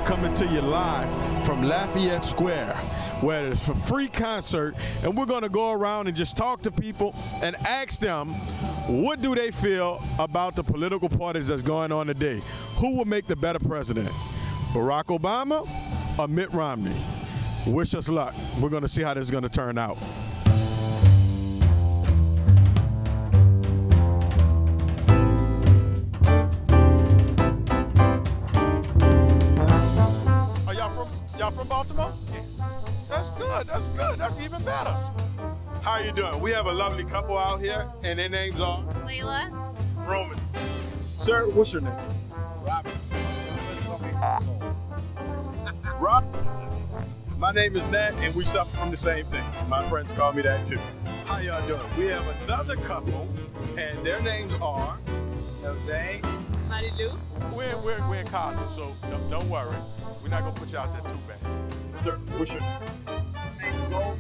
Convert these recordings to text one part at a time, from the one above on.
coming to you live from Lafayette Square, where it's a free concert, and we're going to go around and just talk to people and ask them what do they feel about the political parties that's going on today. Who will make the better president, Barack Obama or Mitt Romney? Wish us luck. We're going to see how this is going to turn out. Y'all from Baltimore? Yeah. That's good. That's good. That's even better. How are you doing? We have a lovely couple out here, and their names are? Layla. Roman. Sir, what's your name? Robert. Rob. My name is Nat, and we suffer from the same thing. My friends call me that too. How y'all doing? We have another couple, and their names are? Jose. Marilu. We're in college, so don't worry. We're not gonna put you out there too bad. Sir, what's your name? Gold.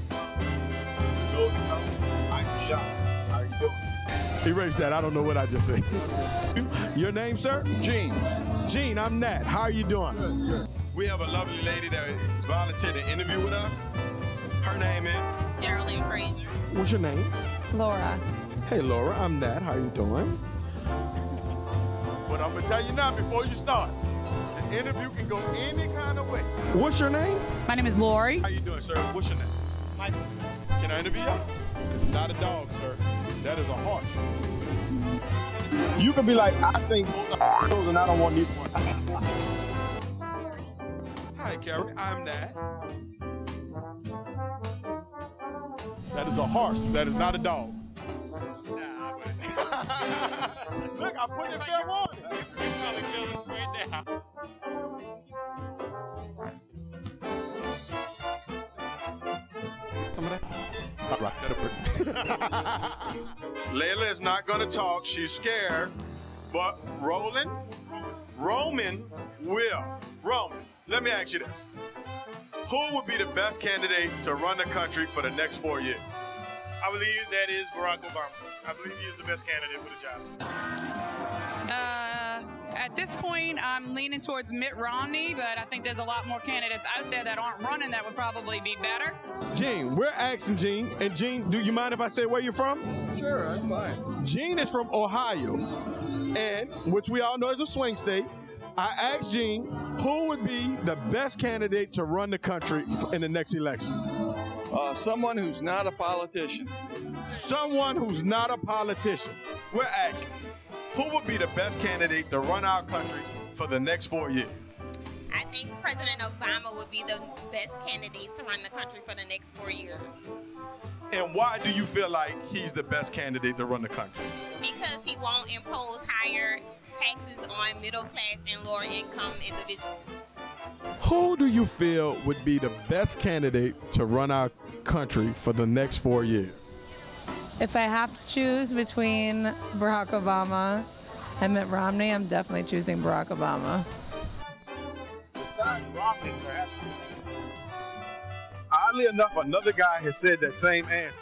I'm Sean. How are you doing? Erase that. I don't know what I just said. Your name, sir? Gene. Gene, I'm Nat. How are you doing? Good. We have a lovely lady that is volunteered to interview with us. Her name is? Geraldine Fraser. What's your name? Laura. Hey, Laura. I'm Nat. How you doing? But I'm gonna tell you now before you start. The interview can go any kind of way. What's your name? My name is Lori. How you doing, sir? What's your name? Michael Smith. Can I interview you? It's not a dog, sir. That is a horse. You can be like, I think both are those and I don't want neither one. Hi, Carrie. I'm Nat. That is a horse. That is not a dog. Look, I put it fair warning. You're probably feeling right now. Some of that? All right, that'll work. Layla is not going to talk. She's scared. But Roman will. Roman, let me ask you this. Who would be the best candidate to run the country for the next 4 years? I believe that is Barack Obama. I believe he is the best candidate for the job. At this point, I'm leaning towards Mitt Romney, but I think there's a lot more candidates out there that aren't running that would probably be better. Gene, we're asking Gene. And Gene, do you mind if I say where you're from? Sure, that's fine. Gene is from Ohio, and which we all know is a swing state. I asked Gene who would be the best candidate to run the country in the next election. Someone who's not a politician. Someone who's not a politician. We're asking, who would be the best candidate to run our country for the next 4 years? I think President Obama would be the best candidate to run the country for the next 4 years. And why do you feel like he's the best candidate to run the country? Because he won't impose higher taxes on middle class and lower income individuals. Who do you feel would be the best candidate to run our country for the next 4 years? If I have to choose between Barack Obama and Mitt Romney, I'm definitely choosing Barack Obama. Besides Romney, perhaps. Oddly enough, another guy has said that same answer.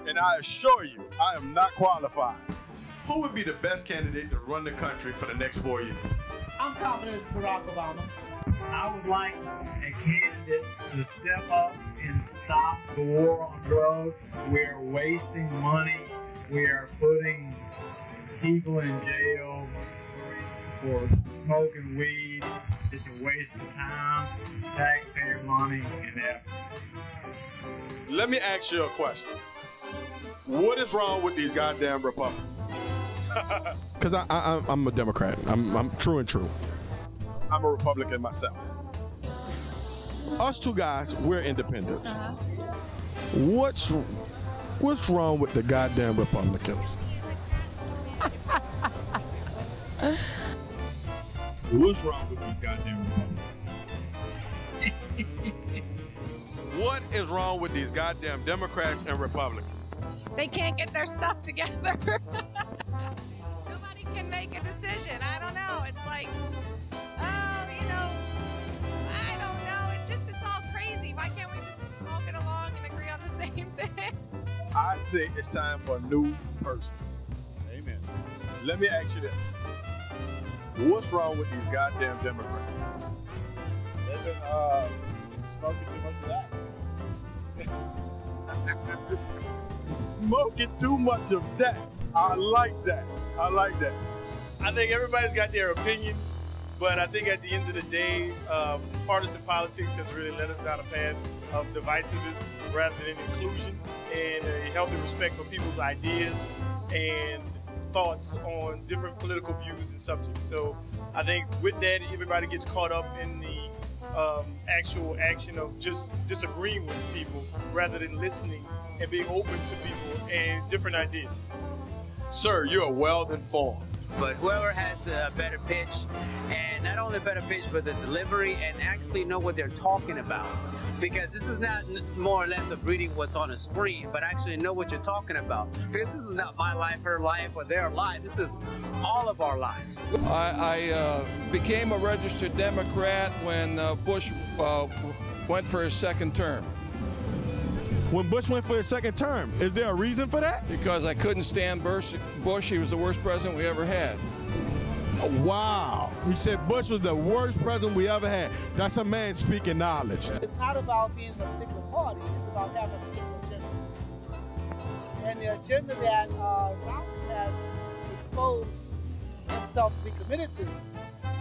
And I assure you, I am not qualified. Who would be the best candidate to run the country for the next 4 years? I'm confident it's Barack Obama. I would like a candidate to step up and stop the war on drugs. We are wasting money. We are putting people in jail for smoking weed. It's a waste of time, taxpayer money, and effort. Let me ask you a question. What is wrong with these goddamn Republicans? Because I'm a Democrat. I'm true and true. I'm a Republican myself. Us two guys, we're independents. What's wrong with the goddamn Republicans? What's wrong with these goddamn Republicans? What is wrong with these goddamn Democrats and Republicans? They can't get their stuff together. Nobody can make a decision. I don't know. It's like, I don't know. It's all crazy. Why can't we just walk it along and agree on the same thing? I'd say it's time for a new person. Amen. Let me ask you this. What's wrong with these goddamn Democrats? been smoking too much of that. Smoking too much of that. I like that. I like that. I think everybody's got their opinion, but I think at the end of the day, partisan politics has really led us down a path of divisiveness rather than inclusion and a healthy respect for people's ideas and thoughts on different political views and subjects. So I think with that, everybody gets caught up in the actual action of just disagreeing with people rather than listening and being open to people and different ideas. Sir, you're well informed. But whoever has the better pitch, and not only better pitch, but the delivery, and actually know what they're talking about. Because this is not more or less of reading what's on a screen, but actually know what you're talking about. Because this is not my life, her life, or their life. This is all of our lives. I became a registered Democrat when Bush went for his second term. When Bush went for his second term, is there a reason for that? Because I couldn't stand Bush. He was the worst president we ever had. Wow. He said Bush was the worst president we ever had. That's a man speaking knowledge. It's not about being in a particular party, it's about having a particular agenda. And the agenda that Romney has exposed himself to be committed to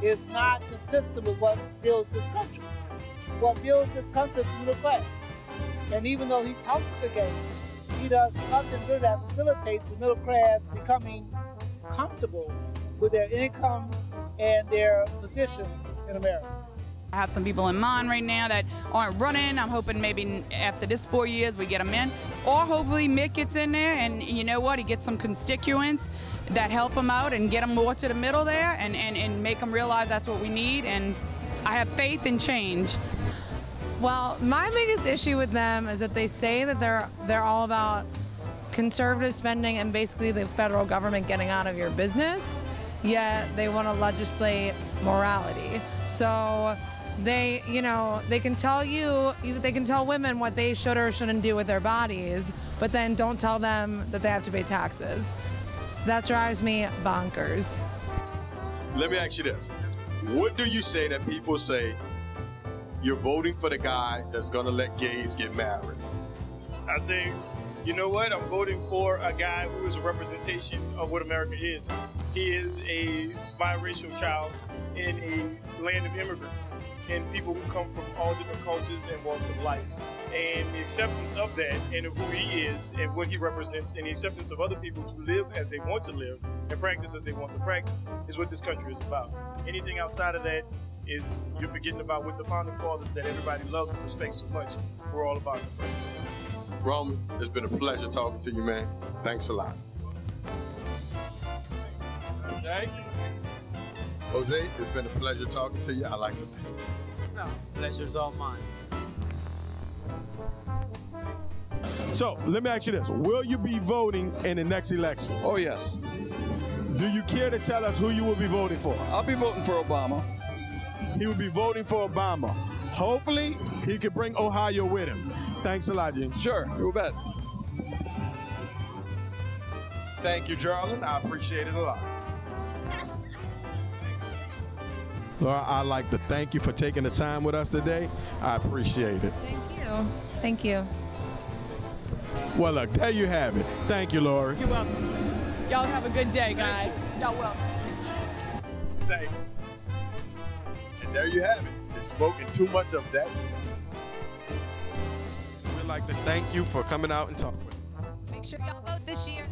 is not consistent with what builds this country. What builds this country is the middle class. And even though he talks the game, he does nothing good that facilitates the middle class becoming comfortable with their income and their position in America. I have some people in mind right now that aren't running. I'm hoping maybe after this 4 years we get them in. Or hopefully Mick gets in there and you know what, he gets some constituents that help him out and get him more to the middle there and make them realize that's what we need. And I have faith in change. Well, my biggest issue with them is that they say that they're all about conservative spending and basically the federal government getting out of your business, yet they want to legislate morality. So they can tell they can tell women what they should or shouldn't do with their bodies, but then don't tell them that they have to pay taxes. That drives me bonkers. Let me ask you this. What do you say that people say you're voting for the guy that's gonna let gays get married? I say, you know what? I'm voting for a guy who is a representation of what America is. He is a biracial child in a land of immigrants and people who come from all different cultures and walks of life. And the acceptance of that and of who he is and what he represents and the acceptance of other people to live as they want to live and practice as they want to practice is what this country is about. Anything outside of that is you're forgetting about what the founding fathers that everybody loves and respects so much were all about in the first place. Roman, it's been a pleasure talking to you, man. Thanks a lot. Thank you. Jose, it's been a pleasure talking to you. I like to thank you. No, pleasure's all mine. So, let me ask you this. Will you be voting in the next election? Oh, yes. Do you care to tell us who you will be voting for? I'll be voting for Obama. He will be voting for Obama. Hopefully, he can bring Ohio with him. Thanks a lot, Jim. Sure, you bet. Thank you, Jarlin. I appreciate it a lot. Laura, I'd like to thank you for taking the time with us today. I appreciate it. Thank you. Thank you. Well, look, there you have it. Thank you, Laura. You're welcome. Y'all have a good day, guys. Y'all welcome. Thank you. And there you have it. They're smoking too much of that stuff. We'd like to thank you for coming out and talking with us. Make sure y'all vote this year.